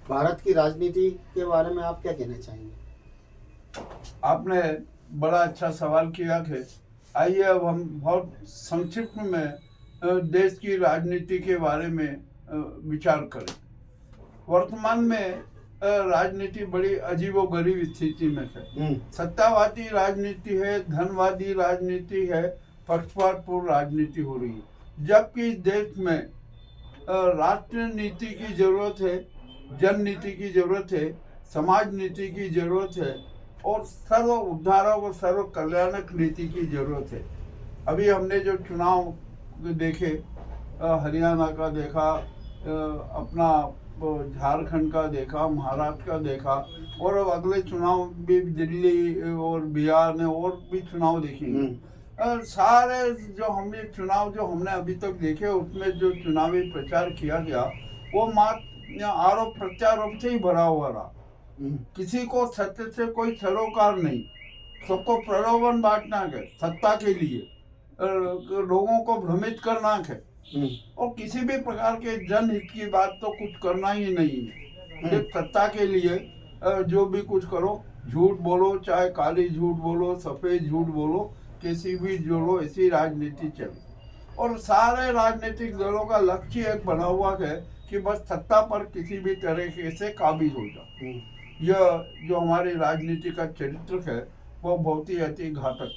भारत की राजनीति के बारे में आप क्या कहना चाहेंगे? आपने बड़ा अच्छा सवाल किया कि आइए अब हम बहुत संक्षिप्त में देश की राजनीति के बारे में विचार करें। वर्तमान में राजनीति बड़ी अजीबोगरीब स्थिति में है। सत्तावादी राजनीति है, धनवादी राजनीति है, पक्षपातपूर्ण राजनीति हो रही है। जबकि इस देश में राष्ट्र नीति की जरूरत है, जन नीति की जरूरत है, समाज नीति की जरूरत है और सर्व उद्धारक और सर्व कल्याणक नीति की जरूरत है। अभी हमने जो चुनाव देखे, हरियाणा का देखा, अपना झारखंड का देखा, महाराष्ट्र का देखा और अब अगले चुनाव भी दिल्ली और बिहार ने और भी चुनाव देखेंगे। सारे जो हमने चुनाव जो हमने अभी तक देखे उसमें जो चुनावी प्रचार किया गया वो मात्र आरोप प्रत्यारोप से ही भरा हुआ रहा। किसी को सत्य से कोई सरोकार नहीं, सबको प्रलोभन बांटना है सत्ता के लिए, लोगों को भ्रमित करना है और किसी भी प्रकार के जनहित की बात तो कुछ करना ही नहीं है। सिर्फ सत्ता के लिए जो भी कुछ करो, झूठ बोलो, चाहे काली झूठ बोलो, सफेद झूठ बोलो, किसी भी जोड़ो, ऐसी राजनीति चले। और सारे राजनीतिक दलों का लक्ष्य एक बना हुआ है कि बस सत्ता पर किसी भी तरीके से काबिज हो जाओ। यह जो हमारी राजनीति का चरित्र है वो बहुत ही अति घातक है।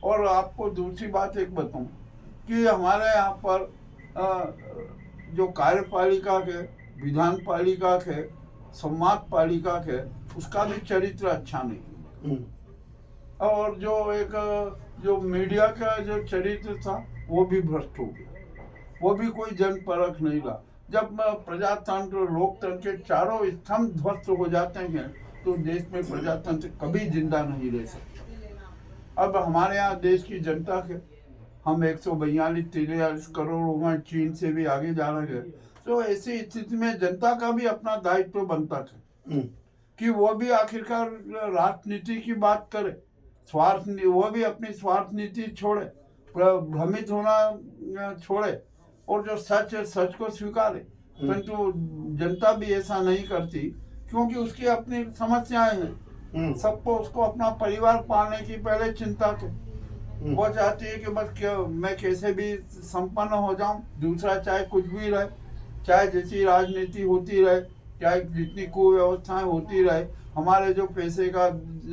और आपको दूसरी बात एक बताऊं कि हमारे यहाँ पर जो कार्यपालिका के, विधान पालिका के, संवाद पालिका के, उसका भी चरित्र अच्छा नहीं। और जो मीडिया का जो चरित्र था वो भी भ्रष्ट हो गया, वो भी कोई जनपरख नहीं रहा। जब प्रजातंत्र लोकतंत्र के चारों स्तंभ ध्वस्त हो जाते हैं तो देश में प्रजातंत्र कभी जिंदा नहीं रह सकते। अब हमारे यहाँ देश की जनता के हम 142-143 करोड़ हो गए, चीन से भी आगे जा रहे हैं। तो ऐसी स्थिति में जनता का भी अपना दायित्व बनता है कि वो भी आखिरकार राजनीति की बात करे, स्वार्थ, वो भी अपनी स्वार्थ नीति छोड़े, भ्रमित होना छोड़े और जो सच है सच को स्वीकारे। परंतु जनता भी ऐसा नहीं करती क्योंकि उसकी अपनी समस्याएं हैं। सबको उसको अपना परिवार पालने की पहले चिंता थी। वो चाहती है कि बस मैं कैसे भी संपन्न हो जाऊं, दूसरा चाहे कुछ भी रहे, चाहे जैसी राजनीति होती रहे, चाहे जितनी कुव्यवस्थाएं होती रहे, हमारे जो पैसे का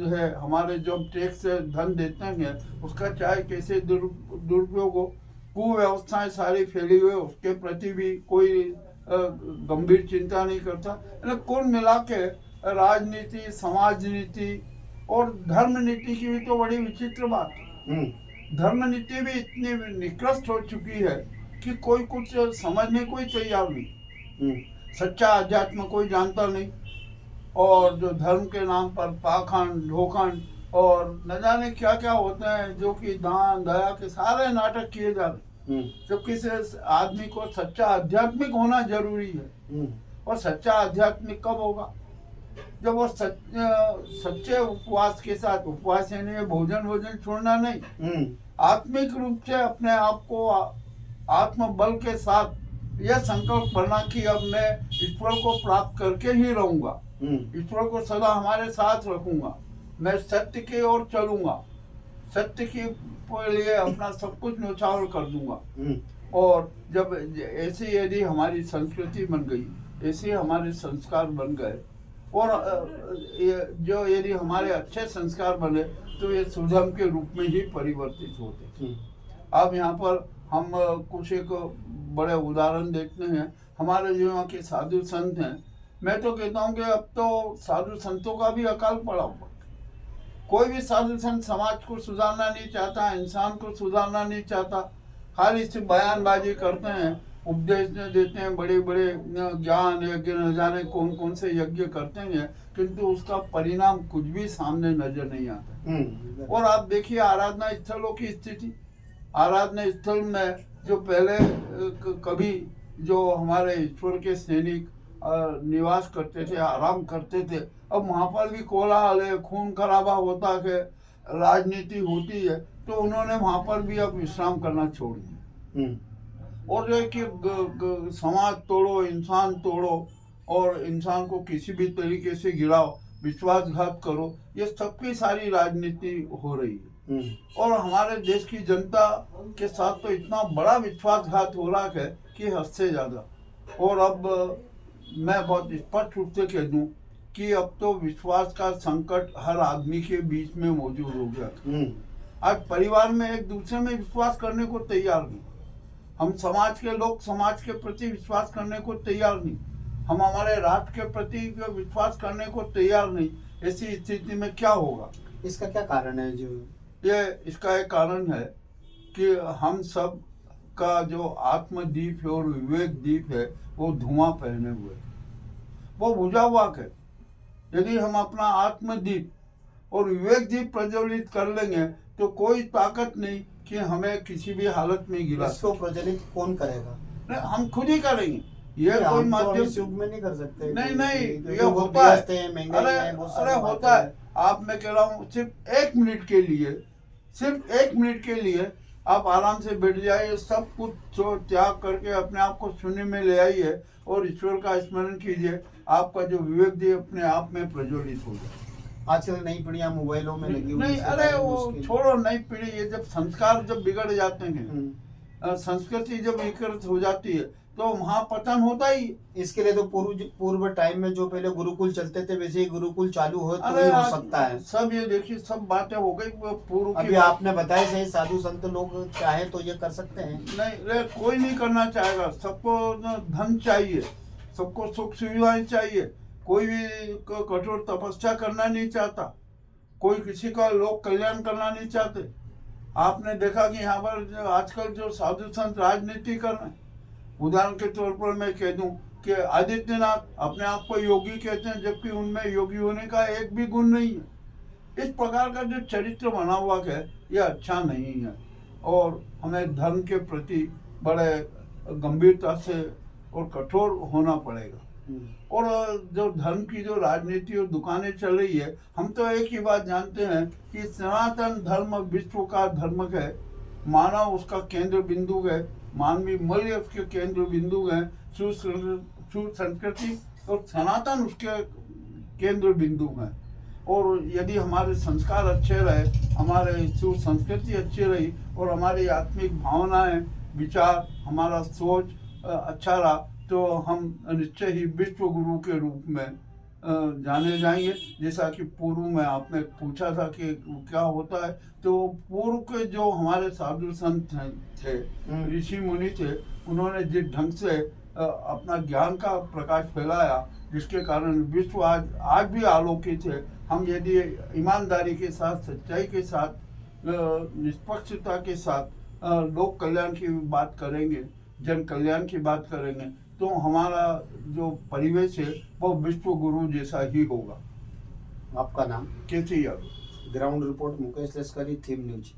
है, हमारे जो टैक्स धन देते हैं उसका चाहे कैसे दुरुपयोग हो, कुव्यवस्थाएं सारी फैली हुई, उसके प्रति भी कोई गंभीर चिंता नहीं करता। कुल मिला के राजनीति, समाज नीति और धर्म नीति की भी तो बड़ी विचित्र बात है। धर्म नीति भी इतनी निकृष्ट हो चुकी है कि कोई कुछ समझने को ही तैयार नहीं। सच्चा अध्यात्म कोई जानता नहीं और जो धर्म के नाम पर पाखंड, ढोखंड और न जाने क्या क्या होते हैं, जो कि दान दया के सारे नाटक किए जा रहे। जबकि आदमी को सच्चा आध्यात्मिक होना जरूरी है। और सच्चा आध्यात्मिक कब होगा? जब वो सच्चे उपवास के साथ, उपवास यानी भोजन छोड़ना नहीं, आत्मिक रूप से अपने आप को आत्मबल के साथ यह संकल्प करना कि अब मैं ईश्वर को प्राप्त करके ही रहूंगा, ईश्वर को सदा हमारे साथ रखूंगा, मैं सत्य की ओर चलूंगा, सत्य के लिए अपना सब कुछ न्यौछावर कर दूंगा। और जब ऐसे यदि हमारी संस्कृति बन गई, ऐसे हमारे संस्कार बन गए और जो यदि हमारे अच्छे संस्कार बने तो ये सुधर्म के रूप में ही परिवर्तित होते। अब यहाँ पर हम कुछ एक बड़े उदाहरण देखते हैं। हमारे जो यहाँ के साधु संत हैं, मैं तो कहता हूँ कि अब तो साधु संतों का भी अकाल पड़ा हुआ। कोई भी साधु संत समाज को सुधारना नहीं चाहता, इंसान को सुधारना नहीं चाहता, खाली सिर्फ बयानबाजी करते हैं, उपदेश देते हैं, बड़े बड़े ज्ञान यज्ञ न जाने कौन कौन से यज्ञ करते हैं, किंतु उसका परिणाम कुछ भी सामने नजर नहीं आता। और आप देखिए आराधना स्थलों की स्थिति, आराधना स्थल में जो पहले कभी जो हमारे ईश्वर के सैनिक निवास करते थे, आराम करते थे, अब वहाँ पर भी कोलाहल है, खून खराबा होता है, राजनीति होती है, तो उन्होंने वहाँ पर भी अब विश्राम करना छोड़ दिया। और जो कि समाज तोड़ो, इंसान तोड़ो, और इंसान को किसी भी तरीके से गिराओ, विश्वासघात करो, ये सबकी सारी राजनीति हो रही है। और हमारे देश की जनता के साथ तो इतना बड़ा विश्वासघात हो रहा है कि हद से ज़्यादा। और अब मैं बहुत स्पष्ट रूप से कह दूं कि अब तो विश्वास का संकट हर आदमी के बीच में मौजूद हो गया। आज परिवार में एक दूसरे में विश्वास करने को तैयार नहीं। हम समाज के लोग समाज के प्रति विश्वास करने को तैयार नहीं। हम हमारे राष्ट्र के प्रति विश्वास करने को तैयार नहीं। ऐसी स्थिति में क्या होगा? इसका क्या कारण है? इसका एक कारण है कि हम सब का जो आत्मदीप है और विवेक दीप है वो धुआं पहने हुए, वो बुझा हुआ है। यदि हम अपना आत्मदीप और विवेक दीप प्रज्वलित कर लेंगे तो कोई ताकत नहीं कि हमें किसी भी हालत में गिरा। इसको प्रज्वलित कौन करेगा? नहीं, हम खुद ही करेंगे। ये कोई माध्यम युग में नहीं कर सकते। नहीं, ये होता है। अरे होता है। आप, मैं कह रहा हूँ, सिर्फ 1 मिनट के लिए आप आराम से बैठ जाइए, सब कुछ त्याग करके अपने आप को शून्य में ले आइए और ईश्वर का स्मरण कीजिए। आपका जो विवेक दी अपने आप में प्रज्वलित हो जाए। आजकल नई पीढ़ियां मोबाइलों में लगी हुई। नहीं, अरे वो छोड़ो नई पीढ़ी। ये जब संस्कार जब बिगड़ जाते हैं, संस्कृति जब विकृत हो जाती है तो वहाँ पतन होता ही। इसके लिए तो पूर्व टाइम में जो पहले गुरुकुल चलते थे वैसे ही गुरुकुल चालू हो तो ही हो सकता है। सब ये देखिए सब बातें हो गई पूर्व की। अभी आपने बताया सही, साधु संत लोग चाहे तो ये कर सकते हैं। नहीं, कोई नहीं करना चाहेगा। सबको धन चाहिए, सबको सुख सुविधाएं चाहिए। कोई भी कठोर तपस्या करना नहीं चाहता, कोई किसी का लोक कल्याण करना नहीं चाहते। आपने देखा कि यहाँ पर आजकल जो साधु संत राजनीति कर रहे हैं, उदाहरण के तौर पर मैं कह दूं कि आदित्यनाथ अपने आप को योगी कहते हैं, जबकि उनमें योगी होने का एक भी गुण नहीं है। इस प्रकार का जो चरित्र बना हुआ है यह अच्छा नहीं है और हमें धर्म के प्रति बड़े गंभीरता से और कठोर होना पड़ेगा। और जो धर्म की जो राजनीति और दुकानें चल रही है, हम तो एक ही बात जानते हैं कि सनातन धर्म विश्व का धर्म है। मानव उसका केंद्र बिंदु है, मानवीय मूल्य उसके केंद्र बिंदु है, सुसंस्कृति और सनातन उसके केंद्र बिंदु है। और यदि हमारे संस्कार अच्छे रहे, हमारे सुसंस्कृति अच्छी रही और हमारी आत्मिक भावनाएं, विचार, हमारा सोच अच्छा रहा तो हम निश्चय ही विश्व गुरु के रूप में जाने जाएंगे। जैसा कि पूर्व में आपने पूछा था कि क्या होता है, तो पूर्व के जो हमारे साधु संत थे, ऋषि मुनि थे, उन्होंने जिस ढंग से अपना ज्ञान का प्रकाश फैलाया, जिसके कारण विश्व आज भी आलोकित है। हम यदि ईमानदारी के साथ, सच्चाई के साथ, निष्पक्षता के साथ लोक कल्याण की बात करेंगे, जन कल्याण की बात करेंगे, तो हमारा जो परिवेश है वो विश्व गुरु जैसा ही होगा। आपका नाम? केसी यादव। ग्राउंड रिपोर्ट मुकेश लश्करी, थीम न्यूज।